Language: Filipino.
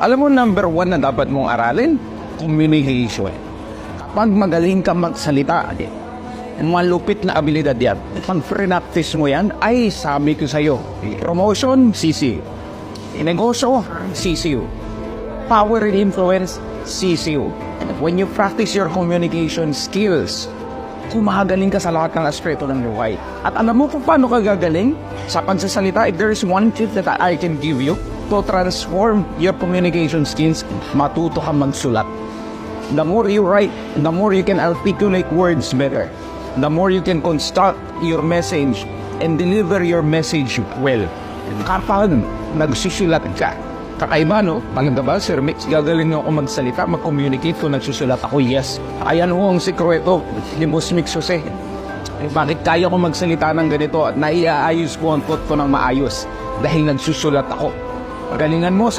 Alam mo, number one na dapat mong aralin, communication. Kapag magaling ka magsalita, malupit na abilidad yan. Pag pre-practice mo yan, ay sabi ko sa'yo, promotion, CCU. Negosyo, CCU. Power and influence, CCU. When you practice your communication skills, kumagaling ka sa lahat ng aspeto ng buhay. At alam mo kung paano ka gagaling sa pagsasalita? If there is one tip that I can give you to transform your communication skills, matuto ka magsulat. The more you write, the more you can articulate words better. The more you can construct your message and deliver your message well. Kapag nagsusulat ka, kakaiba, no? Paganda ba, Sir Mix, gagaling ako magsalita, mag-communicate kung nagsusulat ako, yes. Ayan ho ang sikreto ni Boss Mix Jose. Bakit kaya ko magsalita ng ganito at naiaayos ko ang thought ko ng maayos? Dahil nagsusulat ako. Pagalingan mo sa